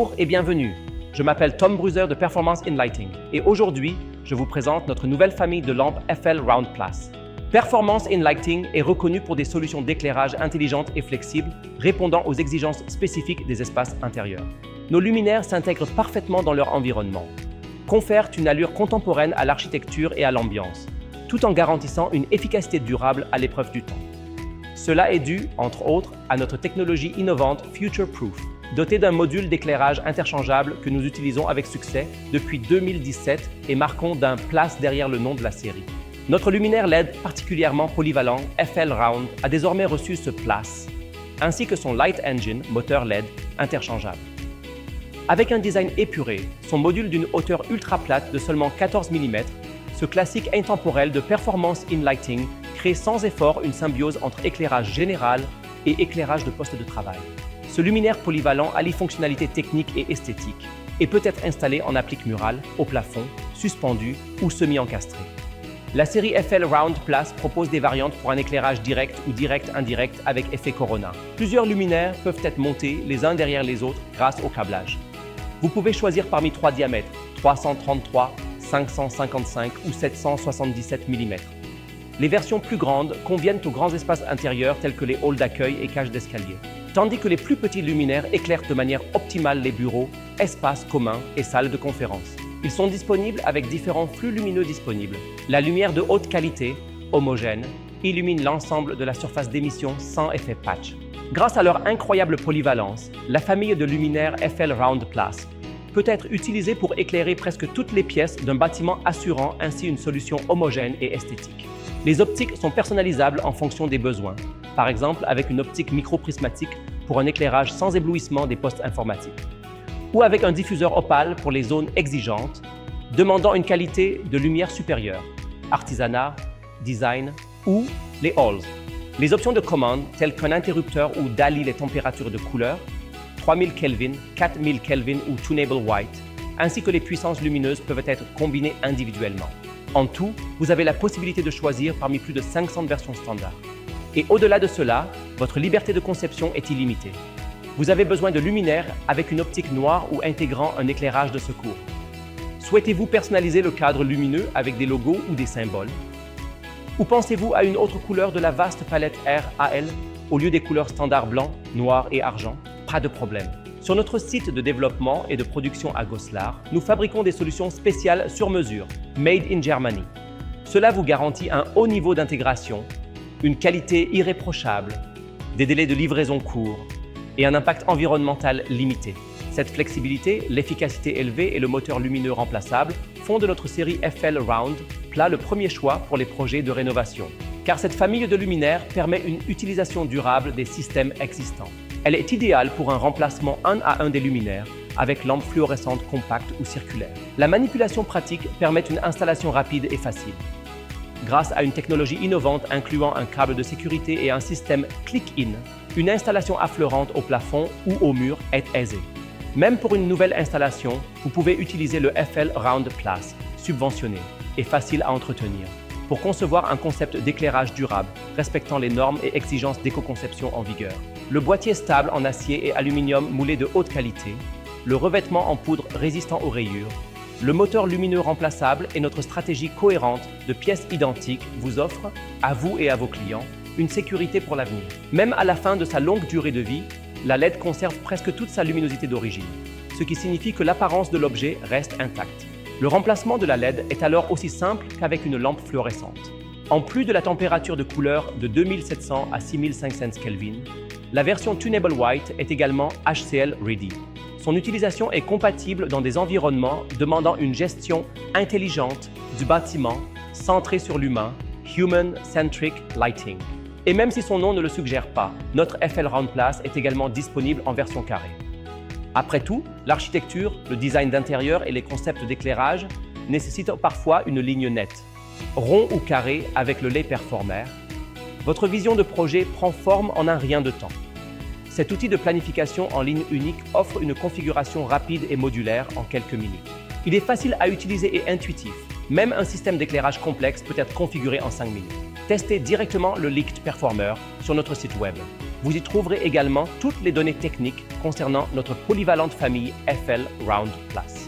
Bonjour et bienvenue. Je m'appelle Tom Bruser de Performance in Lighting et aujourd'hui, je vous présente notre nouvelle famille de lampes FL Round Plus. Performance in Lighting est reconnue pour des solutions d'éclairage intelligentes et flexibles répondant aux exigences spécifiques des espaces intérieurs. Nos luminaires s'intègrent parfaitement dans leur environnement, confèrent une allure contemporaine à l'architecture et à l'ambiance, tout en garantissant une efficacité durable à l'épreuve du temps. Cela est dû, entre autres, à notre technologie innovante Future Proof, dotée d'un module d'éclairage interchangeable que nous utilisons avec succès depuis 2017 et marquons d'un place derrière le nom de la série. Notre luminaire LED particulièrement polyvalent FL Round a désormais reçu ce place, ainsi que son Light Engine, moteur LED, interchangeable. Avec un design épuré, son module d'une hauteur ultra plate de seulement 14 mm, ce classique intemporel de Performance in Lighting crée sans effort une symbiose entre éclairage général et éclairage de poste de travail. Ce luminaire polyvalent allie fonctionnalités techniques et esthétiques et peut être installé en applique murale, au plafond, suspendu ou semi-encastré. La série FL Round Plus propose des variantes pour un éclairage direct ou direct-indirect avec effet Corona. Plusieurs luminaires peuvent être montés les uns derrière les autres grâce au câblage. Vous pouvez choisir parmi 3 diamètres, 333, 555 ou 777 mm. Les versions plus grandes conviennent aux grands espaces intérieurs tels que les halls d'accueil et cages d'escalier, tandis que les plus petits luminaires éclairent de manière optimale les bureaux, espaces communs et salles de conférence. Ils sont disponibles avec différents flux lumineux disponibles. La lumière de haute qualité, homogène, illumine l'ensemble de la surface d'émission sans effet patch. Grâce à leur incroyable polyvalence, la famille de luminaires FL Round Plus peut être utilisée pour éclairer presque toutes les pièces d'un bâtiment assurant ainsi une solution homogène et esthétique. Les optiques sont personnalisables en fonction des besoins, par exemple avec une optique microprismatique pour un éclairage sans éblouissement des postes informatiques, ou avec un diffuseur opale pour les zones exigeantes, demandant une qualité de lumière supérieure, artisanat, design ou les halls. Les options de commande, telles qu'un interrupteur ou d'allie les températures de couleur, 3000 Kelvin, 4000 Kelvin ou Tunable White, ainsi que les puissances lumineuses peuvent être combinées individuellement. En tout, vous avez la possibilité de choisir parmi plus de 500 versions standards. Et au-delà de cela, votre liberté de conception est illimitée. Vous avez besoin de luminaires avec une optique noire ou intégrant un éclairage de secours. Souhaitez-vous personnaliser le cadre lumineux avec des logos ou des symboles? Ou pensez-vous à une autre couleur de la vaste palette RAL au lieu des couleurs standards blanc, noir et argent? Pas de problème. Sur notre site de développement et de production à Goslar, nous fabriquons des solutions spéciales sur mesure, made in Germany. Cela vous garantit un haut niveau d'intégration, une qualité irréprochable, des délais de livraison courts et un impact environnemental limité. Cette flexibilité, l'efficacité élevée et le moteur lumineux remplaçable font de notre série FL Round Plus le premier choix pour les projets de rénovation. Car cette famille de luminaires permet une utilisation durable des systèmes existants. Elle est idéale pour un remplacement 1 à 1 des luminaires avec lampes fluorescentes compactes ou circulaires. La manipulation pratique permet une installation rapide et facile. Grâce à une technologie innovante incluant un câble de sécurité et un système click-in, une installation affleurante au plafond ou au mur est aisée. Même pour une nouvelle installation, vous pouvez utiliser le FL Round Plus, subventionné et facile à entretenir, pour concevoir un concept d'éclairage durable, respectant les normes et exigences d'éco-conception en vigueur. Le boîtier stable en acier et aluminium moulé de haute qualité, le revêtement en poudre résistant aux rayures, le moteur lumineux remplaçable et notre stratégie cohérente de pièces identiques vous offrent, à vous et à vos clients, une sécurité pour l'avenir. Même à la fin de sa longue durée de vie, la LED conserve presque toute sa luminosité d'origine, ce qui signifie que l'apparence de l'objet reste intacte. Le remplacement de la LED est alors aussi simple qu'avec une lampe fluorescente. En plus de la température de couleur de 2700 à 6500 Kelvin, la version Tunable White est également HCL Ready. Son utilisation est compatible dans des environnements demandant une gestion intelligente du bâtiment centrée sur l'humain, Human-Centric Lighting. Et même si son nom ne le suggère pas, notre FL Round Plus est également disponible en version carrée. Après tout, l'architecture, le design d'intérieur et les concepts d'éclairage nécessitent parfois une ligne nette, rond ou carré avec le Lay Performer. Votre vision de projet prend forme en un rien de temps. Cet outil de planification en ligne unique offre une configuration rapide et modulaire en quelques minutes. Il est facile à utiliser et intuitif. Même un système d'éclairage complexe peut être configuré en 5 minutes. Testez directement le Licht Performer sur notre site web. Vous y trouverez également toutes les données techniques concernant notre polyvalente famille FL Round Plus.